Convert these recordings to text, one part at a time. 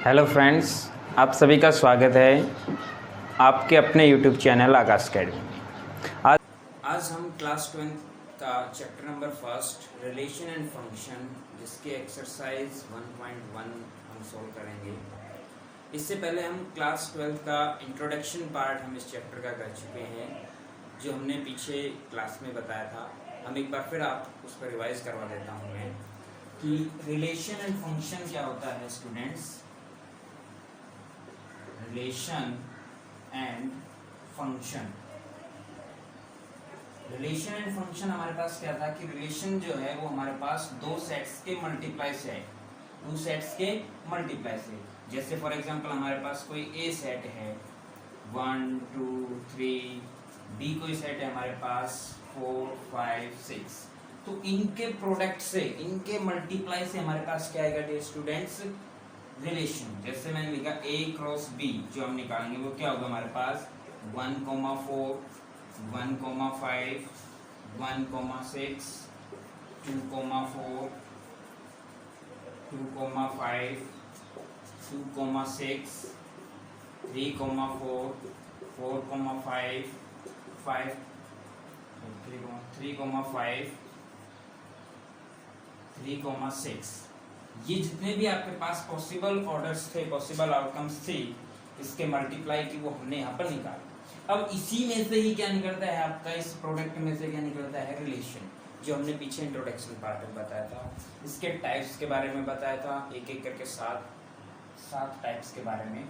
Hello friends, आप सभी का स्वागत है आपके अपने यूट्यूब चैनल आकाश अकेडमी में। आज हम क्लास 12 का chapter number first relation and function जिसके एक्सरसाइज 1.1 हम सॉल्व करेंगे। इससे पहले हम क्लास 12 का इंट्रोडक्शन पार्ट हम इस चैप्टर का कर चुके हैं, जो हमने पीछे क्लास में बताया था। हम एक बार फिर आप उस पर रिवाइज करवा देता हूँ मैं कि रिलेशन एंड फंक्शन क्या होता है students. Relation and function, relation and function हमारे पास क्या था कि रिलेशन जो है वो हमारे पास दो सेट्स के मल्टीप्लाई से है, टू सेट्स के मल्टीप्लाई से। जैसे फॉर एग्जांपल हमारे पास कोई ए सेट है 1 2 3, बी कोई सेट है हमारे पास 4 5 6, तो इनके प्रोडक्ट से, इनके मल्टीप्लाई से हमारे पास क्या आएगा डियर स्टूडेंट्स, रिलेशन। जैसे मैंने लिखा a क्रॉस b, जो हम निकालेंगे वो क्या होगा हमारे पास 1, 4 1, 5 1, 6 2, 4 2, 5 2, 6 3, 4 4, 5 5 3, 5 3, 6, ये जितने भी आपके पास पॉसिबल ऑर्डर्स थे, पॉसिबल आउटकम्स थे इसके मल्टीप्लाई की, वो हमने यहाँ पर निकाला। अब इसी में से ही क्या निकलता है आपका, इस प्रोडक्ट में से क्या निकलता है, रिलेशन, जो हमने पीछे इंट्रोडक्शन पार्ट में बताया था। इसके टाइप्स के बारे में बताया था, एक एक करके सात टाइप्स के बारे में,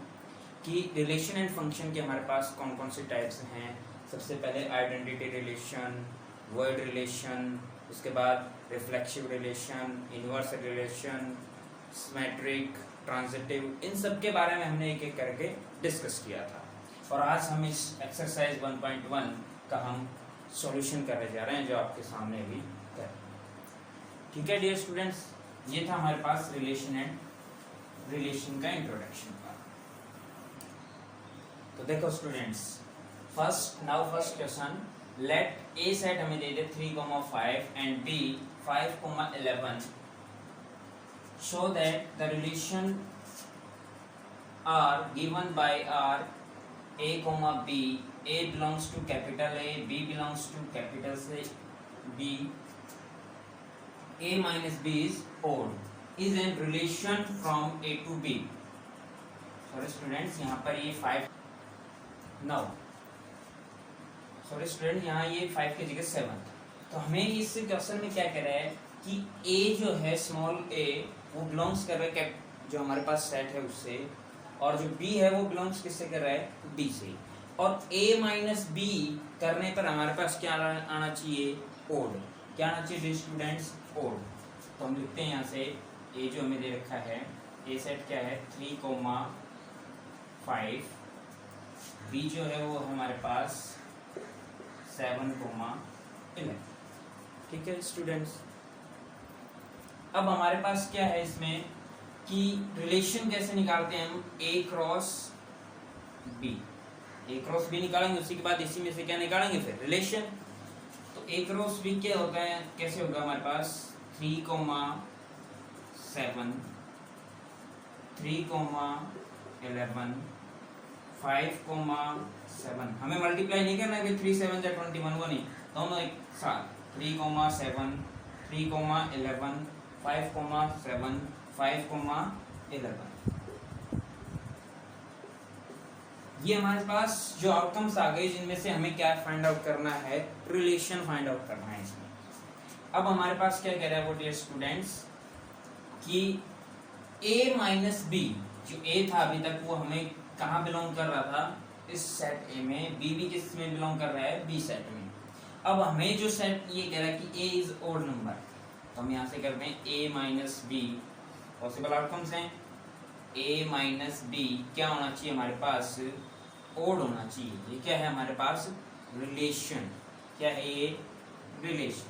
कि रिलेशन एंड फंक्शन के हमारे पास कौन कौन से टाइप्स हैं। सबसे पहले आइडेंटिटी रिलेशन, वर्ड रिलेशन, उसके बाद reflexive relation, inverse relation, symmetric, transitive, इन सब के बारे में हमने एक एक करके डिस्कस किया था। और आज हम इस एक्सरसाइज 1.1 का हम सॉल्यूशन करने जा रहे हैं, जो आपके सामने भी है। ठीक है डियर स्टूडेंट्स, ये था हमारे पास रिलेशन का इंट्रोडक्शन का। तो देखो स्टूडेंट्स, फर्स्ट क्वेश्चन, लेट ए सेट हमें दे दे 3, 5 and B 5, 11, show that the relation are given by R a, b, a belongs to capital A, b belongs to capital B, a minus b is odd, is in relation from A to B. Sorry students, यहाँ पर ये 5 now sorry student, यहाँ ये 5 की जगह 7। तो हमें इस क्वेश्चन में क्या कह रहा है कि a जो है स्मॉल a वो बिलोंग्स कर रहा है जो हमारे पास सेट है उससे, और जो b है वो बिलोंग्स किससे कर रहा है, b से। और a माइनस b करने पर हमारे पास क्या आना चाहिए, ओड। क्या आना चाहिए स्टूडेंट्स, ओड। तो हम लिखते हैं यहाँ से a जो हमें दे रखा है, a सेट क्या है 3, 5, b जो है वो हमारे पास 7, 11। ठीक है स्टूडेंट्स, अब हमारे पास क्या है इसमें कि रिलेशन कैसे निकालते हैं हम, a क्रॉस b निकालेंगे, उसी के बाद इसी में से क्या निकालेंगे फिर, रिलेशन। तो a क्रॉस b क्या होता है, कैसे होगा हमारे पास 3, 7 3, 11 5, 7, हमें मल्टीप्लाई नहीं करना है 3, 7 या 21 वो नहीं, दोनों एक साथ 3, 7 3, 11 5, 7 5, 11। ये हमारे पास जो आउटकम्स आ गए, जिनमें से हमें क्या फाइंड आउट करना है, रिलेशन फाइंड आउट करना है इसमें। अब हमारे पास क्या कह रहा है वो डियर स्टूडेंट्स कि a माइनस b, जो a था अभी तक वो हमें कहाँ बिलोंग कर रहा था, इस सेट A में, b भी किस में बिलोंग कर रहा है, b सेट में। अब हमें जो सेट ये कह रहा है कि a इज ओड नंबर, तो हम यहाँ से करते हैं a minus b, possible outcomes हैं a माइनस b क्या होना चाहिए हमारे पास, ओड होना चाहिए। ये क्या है हमारे पास, रिलेशन। क्या है ये, रिलेशन।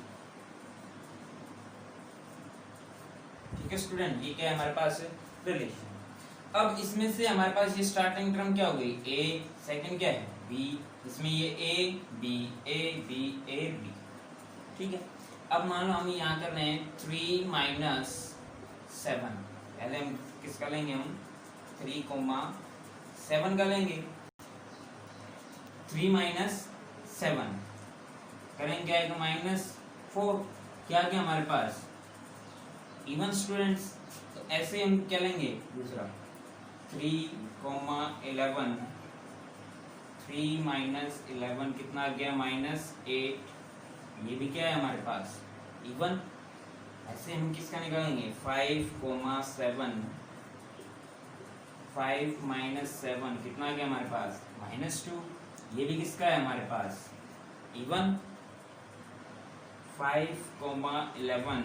ठीक है स्टूडेंट, ये क्या है हमारे पास, रिलेशन। अब इसमें से हमारे पास ये स्टार्टिंग टर्म क्या हो गई, a, सेकंड क्या है b, इसमें ये a b a b a b। ठीक है, अब मान लो हम यहाँ कर रहे हैं 3 - 7, पहले हम किसका लेंगे, हम 3,7 का लेंगे। 3 माइनस 7 करेंगे क्या आएगा -4। क्या क्या हमारे पास इवन स्टूडेंट्स, तो ऐसे हम क्या लेंगे दूसरा 3,11 3 माइनस 11 कितना आ गया -8। ये भी क्या है हमारे पास इवन। ऐसे हम किसका निकालेंगे 5,7 5 माइनस 7 कितना आ गया हमारे पास -2। ये भी किसका है हमारे पास इवन। 5,11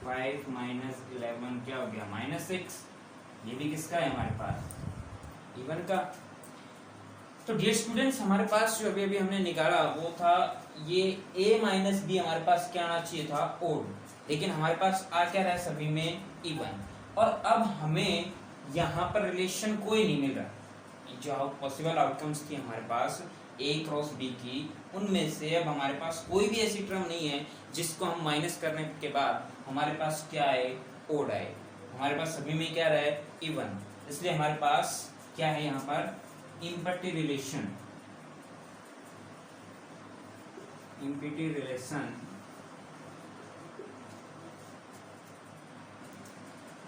5 माइनस 11 क्या हो गया -6। ये भी किसका है हमारे पास इवन का। तो डियर स्टूडेंट्स हमारे पास जो अभी अभी हमने निकाला वो था ये a माइनस बी, हमारे पास क्या आना चाहिए था ओड, लेकिन हमारे पास आ क्या रहा है सभी में इवन। और अब हमें यहाँ पर रिलेशन कोई नहीं मिल रहा। जो पॉसिबल आउटकम्स थी हमारे पास a क्रॉस b की, उनमें से अब हमारे पास कोई भी ऐसी टर्म नहीं है जिसको हम माइनस करने के बाद हमारे पास क्या आए ओड आए। हमारे पास सभी में क्या रहा है इवन, इसलिए हमारे पास क्या है यहाँ पर इम्पैक्टिव रिलेशन। इम्पैक्टिव relation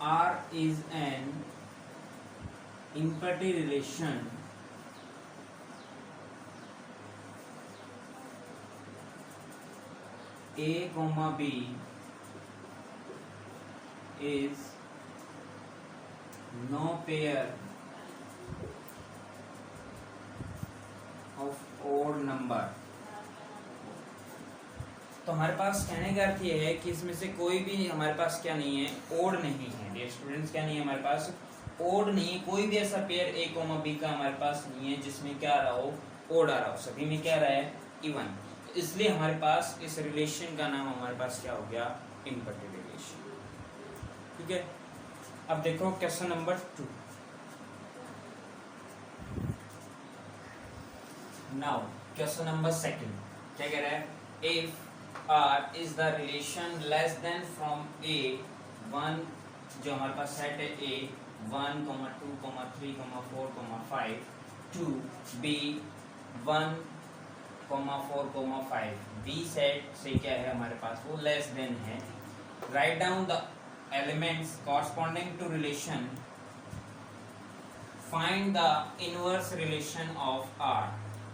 R is an imperative relation A, B is no pair of odd number। तो हमारे पास कहने का अर्थ ये है कि इसमें से कोई भी हमारे पास क्या नहीं है ओड नहीं है। डियर स्टूडेंट्स क्या नहीं है हमारे पास ओड नहीं है। कोई भी ऐसा पेयर a, b का हमारे पास नहीं है जिसमें क्या आ रहा हो ओड आ रहा हो। सभी में क्या रहा है इवन। तो इसलिए हमारे पास इस रिलेशन का नाम हमारे पास क्या हो गया इम्पैक्टिव रिलेशन। ठीक है, अब देखो question number 2। Now question number 2 क्या कह रहा है if R is the relation less than from A 1, जो हमारे पास सेट है A 1, 2, 3, 4, 5 to B 1, 4, 5 B set से क्या है हमारे पास वो लेस देन है। Write down the elements corresponding to relation, find the inverse relation of R।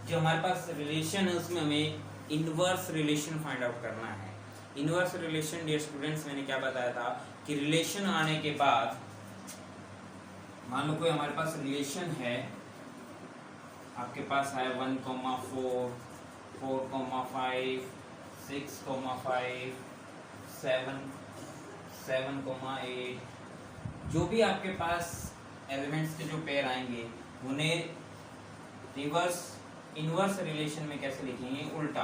जो हमारे पास रिलेशन है उसमें हमें इनवर्स रिलेशन फाइंड आउट करना है। इनवर्स रिलेशन डियर स्टूडेंट्स मैंने क्या बताया था कि रिलेशन आने के बाद मान लो कोई हमारे पास रिलेशन है, आपके पास है 1, 4, 4, 5, 6, 5, 7, 8, जो भी आपके पास एलिमेंट्स के जो पेयर आएंगे उन्हें रिवर्स इनवर्स रिलेशन में कैसे लिखेंगे उल्टा।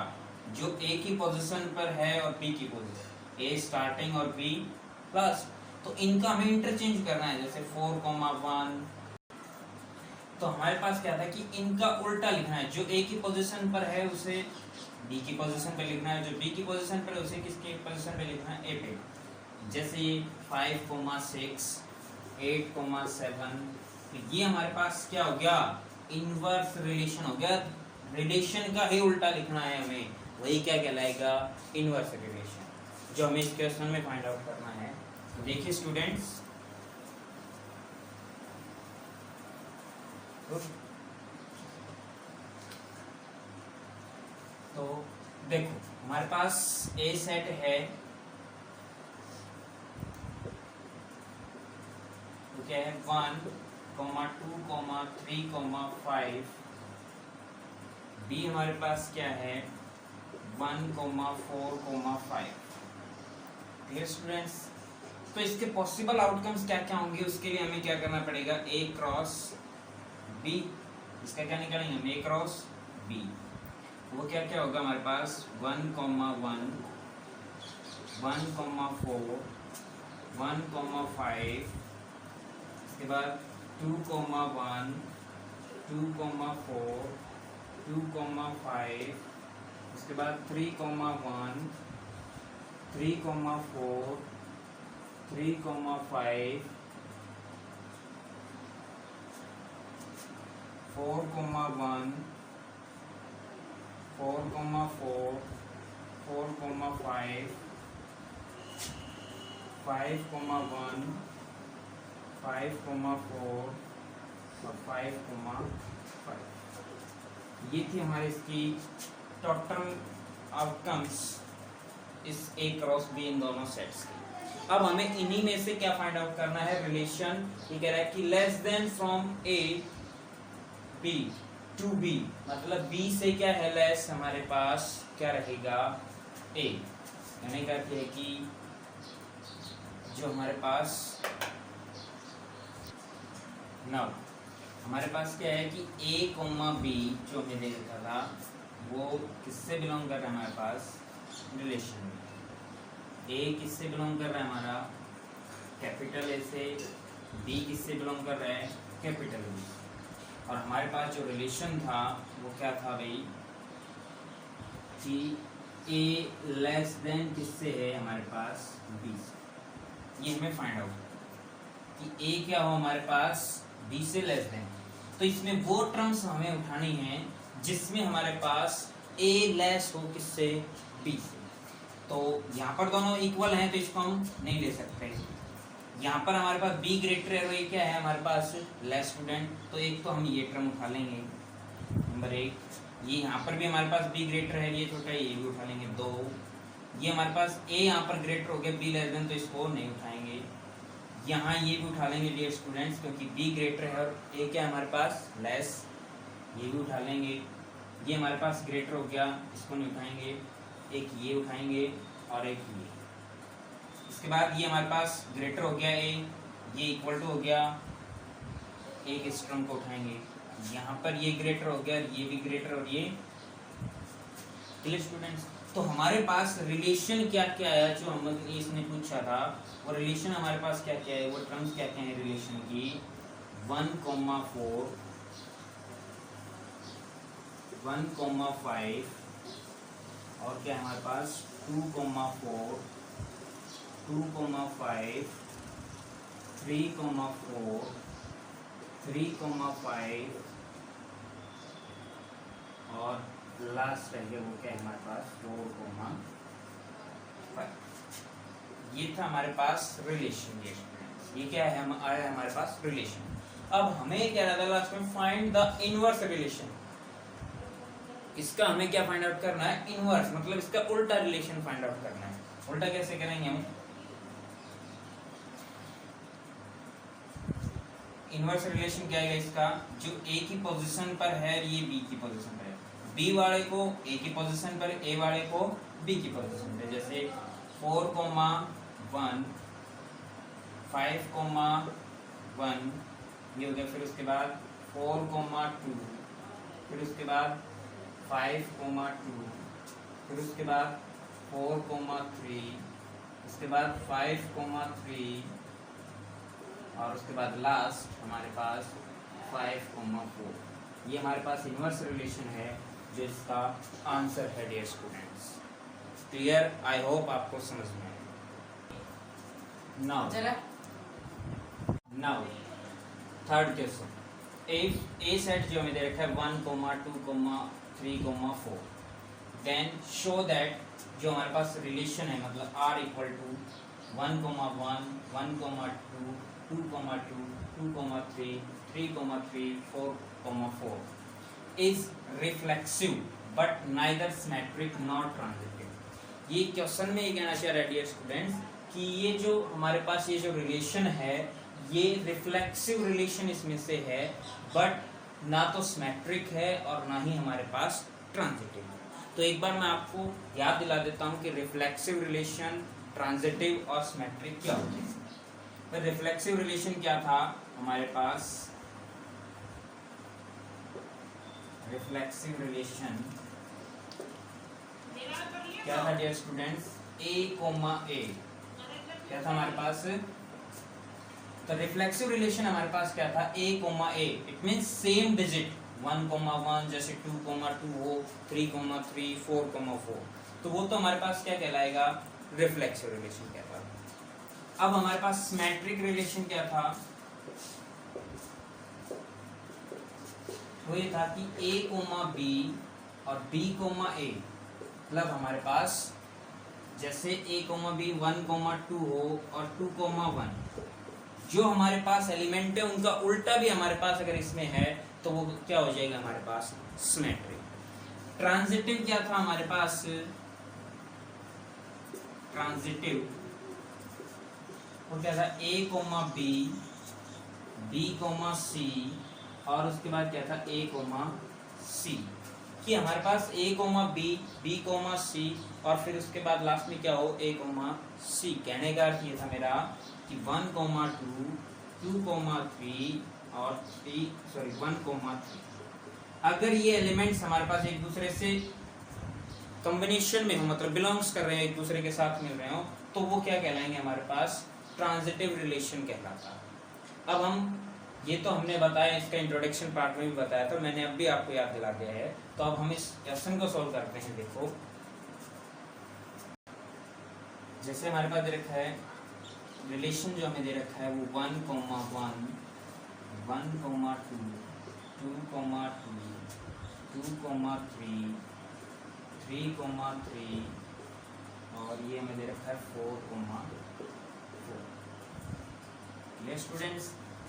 जो A की पोजीशन पर है और B की पोजीशन, A स्टार्टिंग और B लास्ट, तो इनका हमें इंटरचेंज करना है। जैसे 4, 1, तो हमारे पास क्या था कि इनका उल्टा लिखना है। जो A की पोजीशन पर है उसे B की पोजीशन पे लिखना है, जो B की पोजीशन पर है उसे किसकी पोजीशन पे लिखना है A पे। जैसे 5, 6, 8, 7, तो ये हमारे पास क्या हो गया इनवर्स रिलेशन हो गया। रिलेशन का ही उल्टा लिखना है हमें, वही क्या कहलाएगा इनवर्स रिलेशन, जो हमें इस क्वेश्चन में फाइंड आउट करना है। तो देखिए स्टूडेंट्स, तो देखो हमारे पास ए सेट है, तो क्या है 1, 2, 3, 5। बी हमारे पास क्या है 1, 4, 5। क्लियर स्टूडेंट्स, तो इसके पॉसिबल आउटकम्स क्या क्या होंगे उसके लिए हमें क्या करना पड़ेगा A क्रॉस B। इसका क्या निकालेंगे हम A क्रॉस B। वो क्या क्या होगा हमारे पास 1, 1, 1, 4, 1, 5, इसके बाद 2, 1, 2, 4, 2, 5, उसके बाद 3, 1, 3, 4, 3, 5, 4,1 4,4 4,5 5,1 5,4 और 5,5। ये थी हमारी इसकी टोटल आउटकम्स इस A क्रॉस B इन दोनों सेट्स की। अब हमें इन्हीं में से क्या फाइंड आउट करना है, रिलेशन। ये कह रहा है कि less than from A B to B, मतलब B से क्या है लेस, हमारे पास क्या रहेगा A। यानी कहते हैं कि जो हमारे पास नाउ हमारे पास क्या है कि A, B जो हमने दे रखा था वो किससे बिलोंग कर रहा है हमारे पास, रिलेशन में। A किससे बिलोंग कर रहा है हमारा, कैपिटल A से। B किससे बिलोंग कर रहा है, कैपिटल B। और हमारे पास जो रिलेशन था वो क्या था भाई, कि A लेस देन किससे है हमारे पास, B से। ये हमें फाइंड आउट कि A क्या हो हमारे पास, B से लेस देन। तो इसमें वो टर्म्स हमें उठानी है जिसमें हमारे पास A लेस हो किससे, B से। तो यहाँ पर दोनों इक्वल हैं तो इसको हम नहीं ले सकते। यहाँ पर हमारे पास B ग्रेटर है, ये क्या है हमारे पास, लेस स्टूडेंट। तो एक तो हम ये टर्म उठा लेंगे, नंबर 1। ये यहाँ पर भी हमारे पास B ग्रेटर है, ये छोटा है, ये भी उठा लेंगे 2। ये हमारे पास A यहाँ पर ग्रेटर हो गया, B लेस देन, तो इसको नहीं उठाएंगे। यहाँ ये भी उठा लेंगे डियर स्टूडेंट्स, क्योंकि B ग्रेटर है और A क्या है हमारे पास, लेस, ये भी उठा लेंगे। ये हमारे पास ग्रेटर हो गया, इसको नहीं उठाएंगे। एक ये उठाएंगे और एक ये। इसके बाद ये हमारे पास ग्रेटर हो गया A, ये इक्वल टू हो गया, एक इस टर्म को उठाएंगे। यहाँ पर ये ग्रेटर हो गया, ये भी ग्रेटर और ये। Clear students. तो हमारे पास रिलेशन क्या क्या है जो हम इसने पूछा था, वो रिलेशन हमारे पास क्या क्या है, वो टर्म्स क्या क्या है रिलेशन की। 1,4 1,5 और क्या है हमारे पास 2,4 2,5 3,4 3,5 और लास्ट रहेगा वो क्या है हमारे पास 4,5। ये था हमारे पास रिलेशन। ये क्या है, हम आया हमारे पास रिलेशन। अब हमें क्या रहता है लास्ट में, फाइंड द इनवर्स रिलेशन। इसका हमें क्या फाइंड आउट करना है, इनवर्स, मतलब इसका उल्टा रिलेशन फाइंड आउट करना है। उल्टा कैसे करेंगे हम, इनवर्स रिलेशन क्या है इसका, जो A की पोजीशन पर है ये B की पोजीशन पर है, B वाले को A की पोजीशन पर, A वाले को B की पोजीशन पर। जैसे 4,1 5,1 ये हो गया, फिर उसके बाद 4,2 फिर उसके बाद 5,2 फिर उसके बाद 4,3 उसके बाद 5,3 और उसके बाद लास्ट हमारे पास 5,4। ये हमारे पास इनवर्स रिलेशन है जो इसका आंसर है dear students. Clear, I hope आपको समझ में आए। Now third question, a set जो हमें दे रखा है 1,2,3,4, देन शो दैट जो हमारे पास रिलेशन है, मतलब R equal to 1,1 1,2 2,2 2,3 3,3 4,4 is reflexive but neither symmetric nor transitive। ये क्वेश्चन में ये कहना चाह रहा है डियर स्टूडेंट्स कि ये जो हमारे पास ये जो रिलेशन है ये रिफ्लेक्सिव रिलेशन इसमें से है, बट ना तो सिमेट्रिक है और ना ही हमारे पास ट्रांजिटिव है। तो एक बार मैं आपको याद दिला देता हूँ कि रिफ्लेक्सिव रिलेशन, ट्रांजिटिव और सिमेट्रिक क्या होते हैं। तो रिफ्लेक्सिव रिलेशन क्या था हमारे पास, रिफ्लेक्सिव रिलेशन क्या था डियर स्टूडेंट्स, A, A क्या था हमारे पास। तो रिफ्लेक्सिव रिलेशन हमारे पास क्या था, A, A, it means same digit 1,1 जैसे 2,2 हो, 3,3 4,4, तो वो तो हमारे पास क्या कहलाएगा, रिफ्लेक्सिव रिलेशन कहता है। अब हमारे पास सिमेट्रिक रिलेशन क्या था, वो ये था कि a कोमा b और b कोमा a, मतलब हमारे पास जैसे a कोमा b 1,2 हो और 2,1, जो हमारे पास एलिमेंट है उनका उल्टा भी हमारे पास अगर इसमें है तो वो क्या हो जाएगा हमारे पास, सिमेट्रिक। ट्रांजिटिव क्या था हमारे पास, ट्रांजिटिव वो क्या था, a comma b, b comma c और उसके बाद क्या था a कोमा c, कि हमारे पास a comma b, b comma c और फिर उसके बाद लास्ट में क्या हो a कोमा c। कहने का अर्थ ये था मेरा कि 1,2, 2,3 और 1,3। अगर ये एलिमेंट्स हमारे पास एक दूसरे से कॉम्बिनेशन में हो, मतलब बिलोंग्स कर रहे हैं, एक दूसरे के साथ मिल रहे हो, तो वो क्या कहलाएंगे हमारे पास, ट्रांजिटिव रिलेशन कहलाता। अब हम ये तो हमने बताया, इसका इंट्रोडक्शन पार्ट में भी बताया था मैंने, अब भी आपको याद दिला दिया है। तो अब हम इस क्वेश्चन को सॉल्व करते हैं। देखो जैसे हमारे पास दे रखा है रिलेशन, जो हमें दे रखा है वो 1,1, 1,2, 2,2, 2,3, 3,3 और ये हमें दे रखा है 4,4। ये स्टूडेंट्स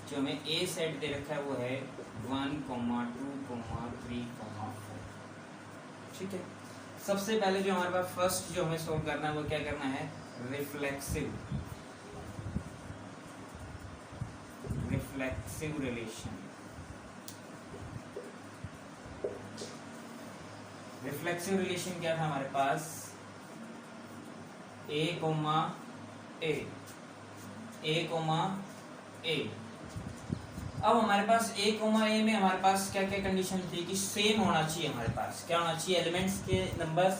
जो हमें ए सेट दे रखा है वो है 1,2,3,4। ठीक है, सबसे पहले जो हमारे पास फर्स्ट जो हमें सोल्व करना है वो क्या करना है, रिफ्लेक्सिव रिलेशन। रिफ्लेक्सिव रिलेशन क्या था हमारे पास, a comma a, a comma a। अब हमारे पास a कोमा a में हमारे पास क्या क्या कंडीशन थी कि सेम होना चाहिए, हमारे पास क्या होना चाहिए, एलिमेंट्स के नंबर्स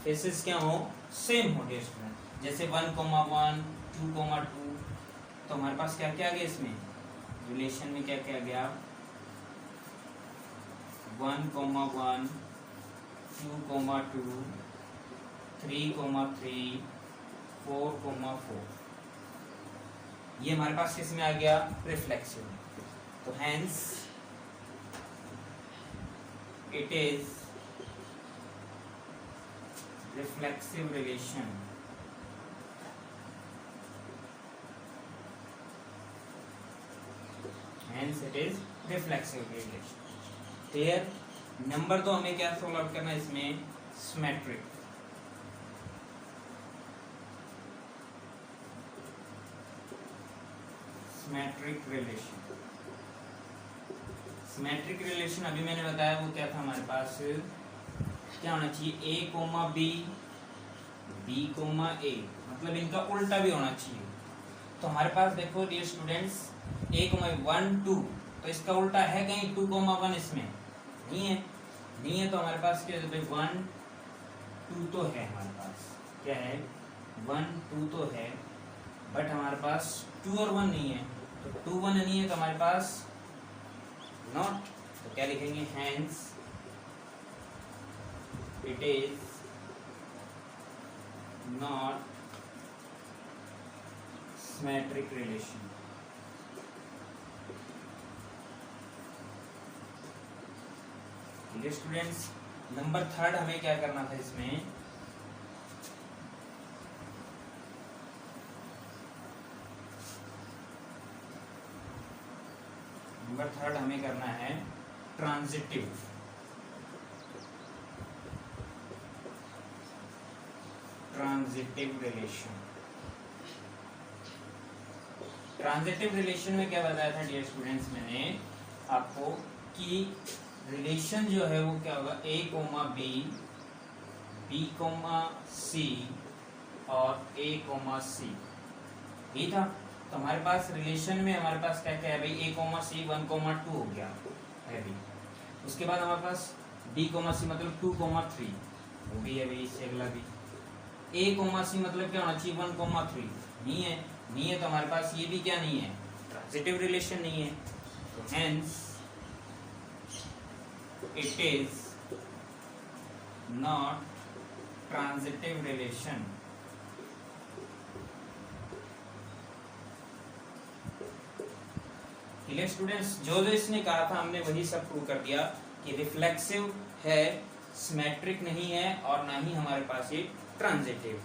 फेसेस क्या हो, सेम हो गए स्टूडेंट। जैसे 1,1, 2,2, तो हमारे पास क्या क्या आ गया इसमें रिलेशन में, क्या क्या आ गया, 1,1, 2,2, 3,3, 4,4। ये हमारे पास किस में आ गया, रिफ्लेक्सिव। तो hence it is reflexive relation. Hence it is reflexive relation. Clear. Number तो हमें क्या सोल्व आउट करना है इसमें, symmetric. Symmetric relation. Symmetric relation अभी मैंने बताया वो क्या था हमारे पास, क्या होना चाहिए, a comma b, b comma a, मतलब इनका उल्टा भी होना चाहिए। तो हमारे पास देखो डियर स्टूडेंट्स, a कोमा 1, 2, तो इसका उल्टा है कहीं 2,1 इसमें नहीं है, नहीं है। तो हमारे पास क्या है, 1, 2 तो है हमारे पास, क्या है 1, 2 तो है, बट हमारे पास 2 और 1 नहीं है। तो 2, 1 नहीं है तो हमारे पास नॉट, तो क्या लिखेंगे, hence it is not symmetric relation. Students number 3 हमें क्या करना था इसमें, नंबर 3 हमें करना है transitive. Transitive relation. Transitive relation में क्या बताया था डियर स्टूडेंट्स मैंने आपको, कि रिलेशन जो है वो क्या होगा, a comma b, b comma c और a कोमा c, ठीक था। तो हमारे पास रिलेशन में हमारे पास क्या क्या है भाई, a कोमा c 1,2 हो गया है भी। उसके बाद हमारे पास b कोमा c मतलब 2,3 वो भी है भाई, इससे अगला भी। a कोमा c मतलब क्या होना चाहिए, 1,3 नहीं है, नहीं है। तो हमारे पास ये भी क्या नहीं है, ट्रांजिटिव रिलेशन नहीं है। तो hence it is not transitive relation। Clear students? जो जो इसने कहा था हमने वही सब प्रूव कर दिया कि रिफ्लेक्सिव है, सिमेट्रिक नहीं है और ना ही हमारे पास ये ट्रांजिटिव।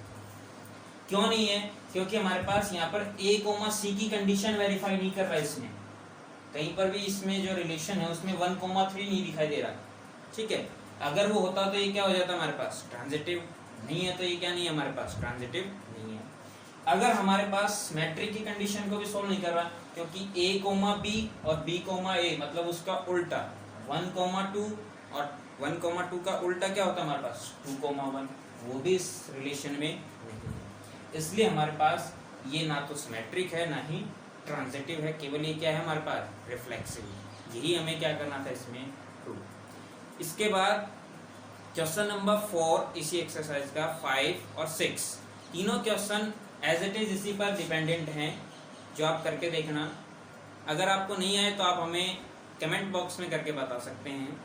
क्यों नहीं है? क्योंकि हमारे पास यहाँ पर a, c की कंडीशन वेरीफाई नहीं कर रहा है इसमें, कहीं पर भी इसमें जो रिलेशन है उसमें 1,3 नहीं दिखाई दे रहा, ठीक है। अगर वो होता तो ये क्या हो जाता हमारे पास? ट्रांजिटिव। नहीं है तो ये क्या नहीं है हमारे पास? ट्रांजिटिव नहीं है। अगर हमारे पास सिमेट्रिक की कंडीशन को भी सोल्व नहीं कर रहा, क्योंकि a, b और b, a मतलब उसका उल्टा 1,2 और 1,2 का उल्टा क्या होता है हमारे पास? 2,1, वो भी इस रिलेशन में नहीं है। इसलिए हमारे पास ये ना तो सिमेट्रिक है ना ही ट्रांजिटिव है, केवल ये क्या है हमारे पास? रिफ्लेक्सिव। यही हमें क्या करना था इसमें? प्रूव। इसके बाद क्वेश्चन नंबर 4 इसी एक्सरसाइज का 5 और 6 तीनों क्वेश्चन एज इट इज इसी पर डिपेंडेंट हैं, जो आप करके देखना। अगर आपको नहीं आए तो आप हमें कमेंट बॉक्स में करके बता सकते हैं,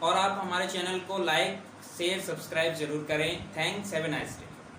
और आप हमारे चैनल को लाइक शेयर सब्सक्राइब जरूर करें। Thanks, have a nice day.